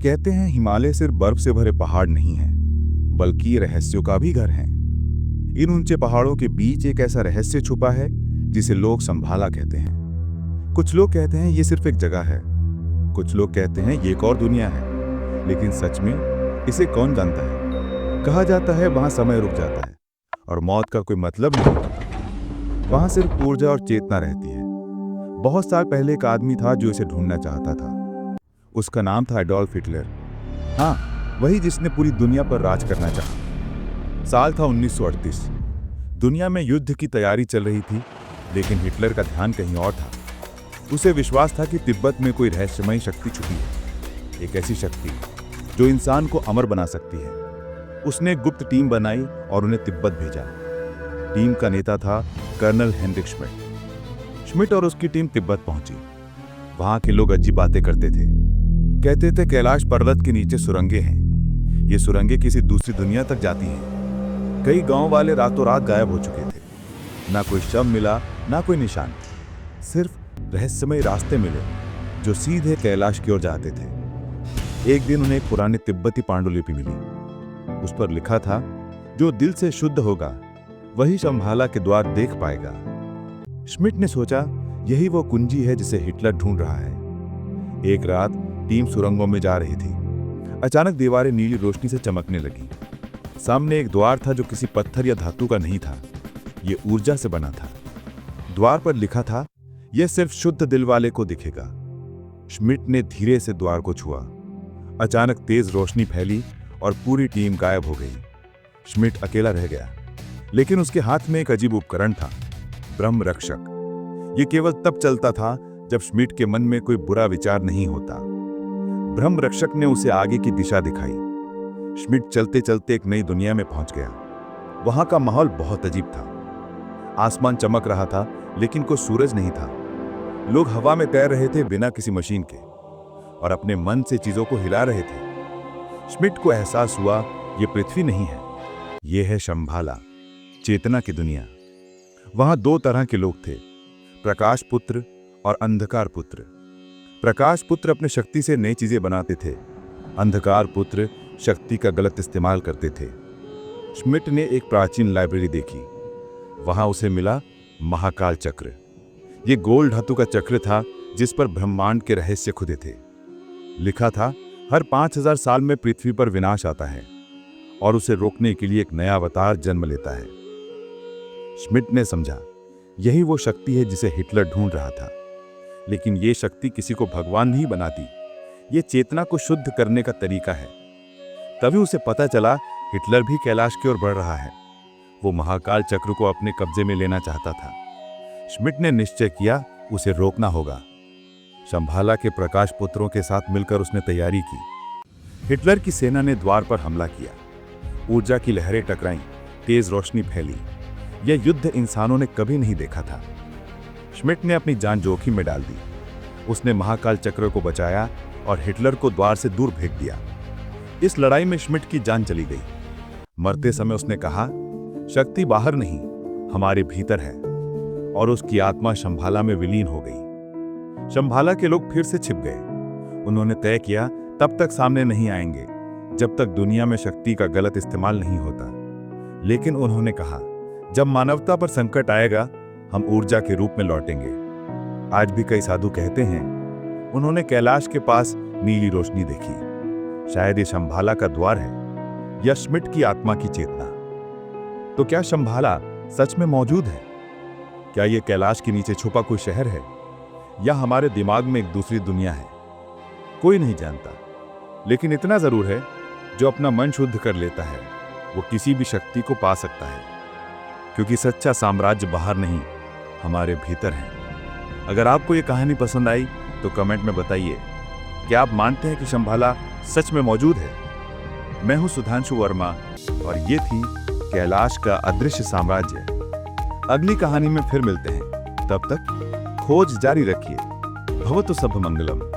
कहते हैं हिमालय सिर्फ बर्फ से भरे पहाड़ नहीं हैं, बल्कि रहस्यों का भी घर है। इन ऊंचे पहाड़ों के बीच एक ऐसा रहस्य छुपा है जिसे लोग संभाला कहते हैं। कुछ लोग कहते हैं ये सिर्फ एक जगह है, कुछ लोग कहते हैं ये एक और दुनिया है, लेकिन सच में इसे कौन जानता है। कहा जाता है वहां समय रुक जाता है और मौत का कोई मतलब नहीं होता। वहां सिर्फ ऊर्जा और चेतना रहती है। बहुत साल पहले एक आदमी था जो इसे ढूंढना चाहता था। उसका नाम था एडोल्फ हिटलर। हाँ, वही जिसने पूरी दुनिया पर राज करना चाहा। साल था 1938। दुनिया में युद्ध की तैयारी चल रही थी, लेकिन हिटलर का ध्यान कहीं और था। उसे विश्वास था कि तिब्बत में कोई रहस्यमयी शक्ति छुपी है, एक ऐसी शक्ति जो इंसान को अमर बना सकती है। उसने एक गुप्त टीम बनाई और उन्हें तिब्बत भेजा। टीम का नेता था कर्नल हेनरिक श्मिट। श्मिट और उसकी टीम तिब्बत पहुंची। वहां के लोग अजीब बातें करते थे। कहते थे कैलाश पर्वत के नीचे सुरंगें हैं। ये सुरंगें किसी दूसरी दुनिया तक जाती हैं। कई गांव वाले रातों रात गायब हो चुके थे। ना कोई शव मिला, ना कोई निशान। सिर्फ रहस्यमय रास्ते मिले जो सीधे कैलाश की ओर जाते थे। एक दिन उन्हें एक पुरानी तिब्बती पांडुलिपि मिली। उस पर लिखा था, जो दिल से शुद्ध होगा वही शंभाला के द्वार देख पाएगा। श्मिट ने सोचा, यही वो कुंजी है जिसे हिटलर ढूंढ रहा है। एक रात टीम सुरंगों में जा रही थी। अचानक दीवारें नीली रोशनी से चमकने लगी। सामने एक द्वार था जो किसी पत्थर या धातु का नहीं था, ये ऊर्जा से बना था। द्वार पर लिखा था, यह सिर्फ शुद्ध दिल वाले को दिखेगा। श्मिट ने धीरे से द्वार को छुआ। अचानक तेज रोशनी फैली और पूरी टीम गायब हो गई। श्मिट अकेला रह गया, लेकिन उसके हाथ में एक अजीब उपकरण था, ब्रह्म रक्षक। यह केवल तब चलता था जब श्मिट के मन में कोई बुरा विचार नहीं होता। ब्रह्म रक्षक ने उसे आगे की दिशा दिखाई। श्मिट चलते चलते एक नई दुनिया में पहुंच गया। वहां का माहौल बहुत अजीब था। आसमान चमक रहा था, लेकिन कोई सूरज नहीं था। लोग हवा में तैर रहे थे बिना किसी मशीन के, और अपने मन से चीजों को हिला रहे थे। श्मिट को एहसास हुआ, यह पृथ्वी नहीं है, यह है शंभाला, चेतना की दुनिया। वहां दो तरह के लोग थे, प्रकाश पुत्र और अंधकार पुत्र। प्रकाश पुत्र अपने शक्ति से नई चीजें बनाते थे। अंधकार पुत्र शक्ति का गलत इस्तेमाल करते थे। श्मिट ने एक प्राचीन लाइब्रेरी देखी। वहां उसे मिला महाकाल चक्र। यह गोल धातु का चक्र था जिस पर ब्रह्मांड के रहस्य खुदे थे। लिखा था, हर 5000 साल में पृथ्वी पर विनाश आता है और उसे रोकने के लिए एक नया अवतार जन्म लेता है। श्मिट ने समझा, यही वो शक्ति है जिसे हिटलर ढूंढ रहा था। लेकिन ये शक्ति किसी को भगवान नहीं बनाती, ये चेतना को शुद्ध करने का तरीका है। तभी उसे पता चला, हिटलर भी कैलाश की ओर बढ़ रहा है। वो महाकाल चक्र को अपने कब्जे में लेना चाहता था। श्मिट ने निश्चय किया, उसे रोकना होगा। शंभाला के प्रकाश पुत्रों के साथ मिलकर उसने तैयारी की। हिटलर की सेना ने द्वार पर हमला किया। ऊर्जा की लहरें टकराईं, तेज रोशनी फैली। यह युद्ध इंसानों ने कभी नहीं देखा था। श्मिट ने अपनी जान जोखिम में डाल दी। उसने महाकाल चक्र को बचाया और हिटलर को द्वार से दूर फेंक दिया। इस लड़ाई में श्मिट की जान चली गई। मरते समय उसने कहा, शक्ति बाहर नहीं, हमारे भीतर है, और उसकी आत्मा शंभाला में विलीन हो गई। शंभाला के लोग फिर से छिप गए। उन्होंने तय किया, तब तक सामने नहीं आएंगे जब तक दुनिया में शक्ति का गलत इस्तेमाल नहीं होता। लेकिन उन्होंने कहा, जब मानवता पर संकट आएगा, हम ऊर्जा के रूप में लौटेंगे। आज भी कई साधु कहते हैं, उन्होंने कैलाश के पास नीली रोशनी देखी। शायद ये शंभाला का द्वार है या श्मिट की आत्मा की चेतना। तो क्या शंभाला सच में मौजूद है? क्या ये कैलाश के नीचे छुपा कोई शहर है, या हमारे दिमाग में एक दूसरी दुनिया है? कोई नहीं जानता, लेकिन इतना जरूर है, जो अपना मन शुद्ध कर लेता है वो किसी भी शक्ति को पा सकता है। क्योंकि सच्चा साम्राज्य बाहर नहीं, हमारे भीतर है। अगर आपको ये कहानी पसंद आई तो कमेंट में बताइए, क्या आप मानते हैं कि शंभाला सच में मौजूद है? मैं हूं सुधांशु वर्मा और ये थी कैलाश का अदृश्य साम्राज्य। अगली कहानी में फिर मिलते हैं। तब तक खोज जारी रखिए। भवतु सब मंगलम।